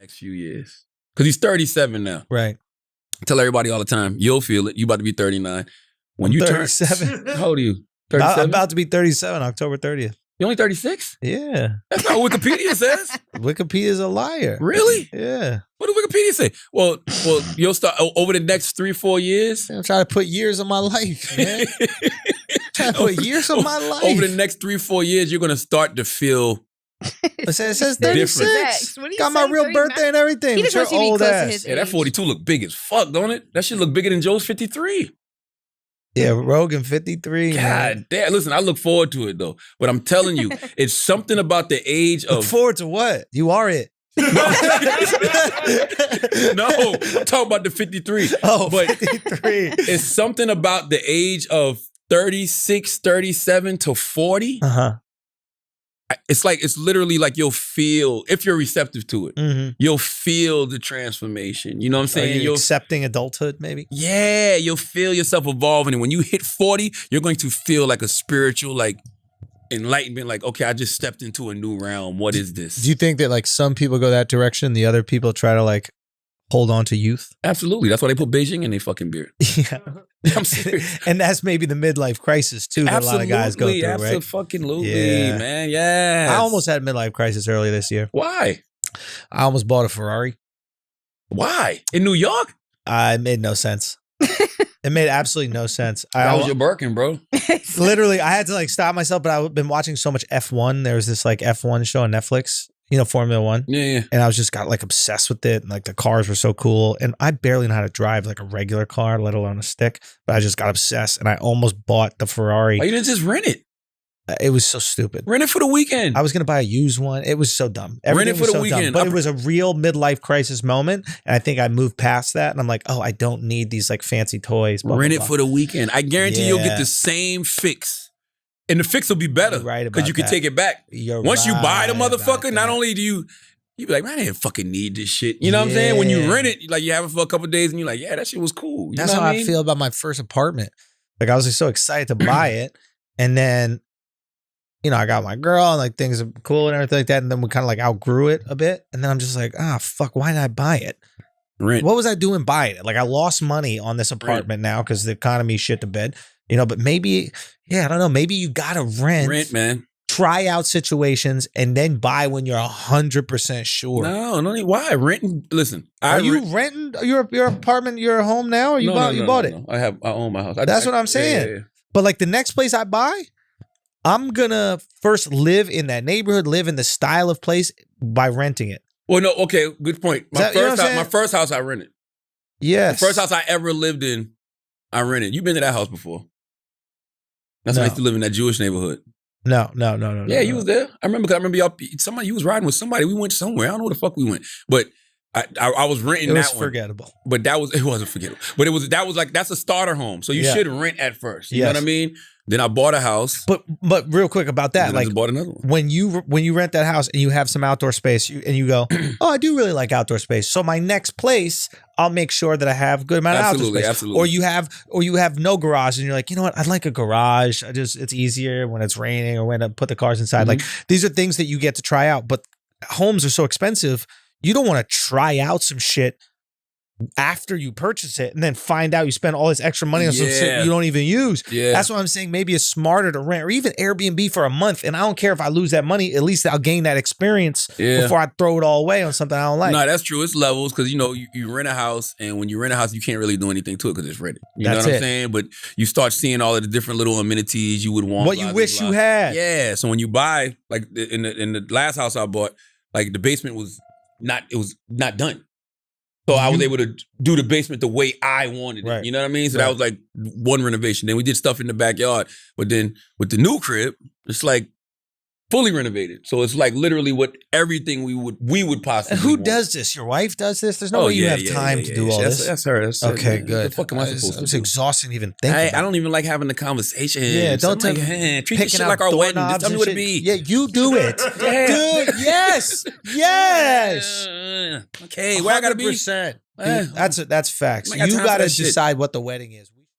next few years. Because he's 37 now. Right. I tell everybody all the time, you'll feel it. You about to be 39. When I'm you 37. turn, how old are you? I'm 37? about to be 37, October 30th. You're only 36? Yeah. That's not what Wikipedia says. Wikipedia's a liar. Really? Yeah. What did Wikipedia say? Well, you'll start over the next 3-4 years. I'm trying to put years of my life, man. Trying to put years of my life. Over the next 3-4 years, you're going to start to feel. It says 36. What are you Got my saying, real 39? birthday and everything. He But just you're wants you to be old close to ass. his Yeah, that 42 look big as fuck, don't it? That shit look bigger than Joe's 53. Yeah, Rogan 53. God man. damn. Listen, I look forward to it, though. But I'm telling you, it's something about the age Look of. forward to what? You are it. No, I'm talking about the 53. Oh, But 53. it's something about the age of 36, 37 to 40. Uh-huh. It's literally like you'll feel, if you're receptive to it, Mm-hmm. you'll feel the transformation. You know what I'm Are saying? you accepting adulthood, maybe? Yeah, you'll feel yourself evolving. And when you hit 40, you're going to feel like a spiritual, like, enlightenment. Like, okay, I just stepped into a new realm. What is this? Do you think that like some people go that direction, the other people try to like hold on to youth? Absolutely. That's why they put Beijing in their fucking beard. Yeah. I'm serious. And that's maybe the midlife crisis too that a lot of guys go through, right? Absolutely, Yeah. man. Yeah. I almost had a midlife crisis earlier this year. Why? I almost bought a Ferrari. Why? In New York? It made no sense. It made absolutely no sense. That was your Birkin, bro. Literally, I had to like stop myself, but I've been watching so much F1. There was this like F1 show on Netflix, you know, Formula One. Yeah. And I was just got like obsessed with it. And like the cars were so cool. And I barely know how to drive like a regular car, let alone a stick. But I just got obsessed and I almost bought the Ferrari. Why you didn't just rent it? It was so stupid. Rent it for the weekend. I was going to buy a used one. It was so dumb. Rent it Everything for was the so dumb. weekend. But it was a real midlife crisis moment. And I think I moved past that. And I'm like, oh, I don't need these like fancy toys. Blah, Rent blah, it blah. for the weekend. I guarantee you'll Yeah. get the same fix. And the fix will be better. You're right Because about you can that. take it back. You're Once you buy the right about motherfucker, not that. only do you be like, man, I didn't fucking need this shit. You know what I'm saying? When you Yeah. rent it, like you have it for a couple of days and you're like, yeah, that shit was cool. You That's know how what I mean? feel about my first apartment. Like I was like, so excited to buy it. And then, you know, I got my girl and like things are cool and everything like that. And then we kind of like outgrew it a bit. And then I'm just like, fuck, why did I buy it? Rent. What was I doing buying it? Like I lost money on this apartment now because the economy shit to bed. You know, but maybe, I don't know. Maybe you gotta Rent, man. try out situations, and then buy when you're 100% sure. No need. Why? Renting. Listen. Are you renting your apartment, your home now, or you bought it? No. I own my house. That's what I'm saying. Yeah. But like the next place I buy, I'm gonna first live in that neighborhood, live in the style of place by renting it. Well, no. Okay. Good point. You know what I'm saying? My first house, I rented. Yes. The first house I ever lived in, I rented. You've been to that house before. That's when I No. used to live in that Jewish neighborhood. No. Yeah, you was there. I remember y'all. Somebody, you was riding with somebody. We went somewhere. I don't know where the fuck we went, but I was renting It was that one. forgettable. But it wasn't forgettable. But that's a starter home. So you should rent at first. You know Yes. what I mean? Then I bought a house. But real quick about that, And then I like just bought another one. when you rent that house and you have some outdoor space, and you go, oh, I do really like outdoor space. So my next place, I'll make sure that I have a good amount of outdoor space. Absolutely. Or you have no garage, and you're like, you know what? I'd like a garage. It's easier when it's raining or when I put the cars inside. Mm-hmm. Like these are things that you get to try out. But homes are so expensive, you don't want to try out some shit after you purchase it and then find out you spend all this extra money on some shit you don't even use. Yeah. That's what I'm saying. Maybe it's smarter to rent or even Airbnb for a month. And I don't care if I lose that money. At least I'll gain that experience before I throw it all away on something I don't like. No, that's true. It's levels because, you rent a house, and when you rent a house, you can't really do anything to it because it's rented. You know what I'm saying? But you start seeing all of the different little amenities you would want. What you wish you had. Yeah. So when you buy, like in the last house I bought, like the basement was not done. So I was able to do the basement the way I wanted it. Right. You know what I mean? So that was like one renovation. Then we did stuff in the backyard. But then with the new crib, it's like fully renovated. So it's like literally what everything we would possibly And who want. does this? Your wife does this? There's no way you have time to do all this. That's her. That's Okay, her. good. What the fuck am I supposed to It's do? exhausting to even think I about. don't even like having the conversation. Yeah, don't treat this shit like our wedding. Just tell me what it be. Yeah, you do it. Yeah. Dude, yes. Yes. Okay, where I gotta be? 100%. Dude, that's facts. I got You time for got to that shit. decide what the wedding is.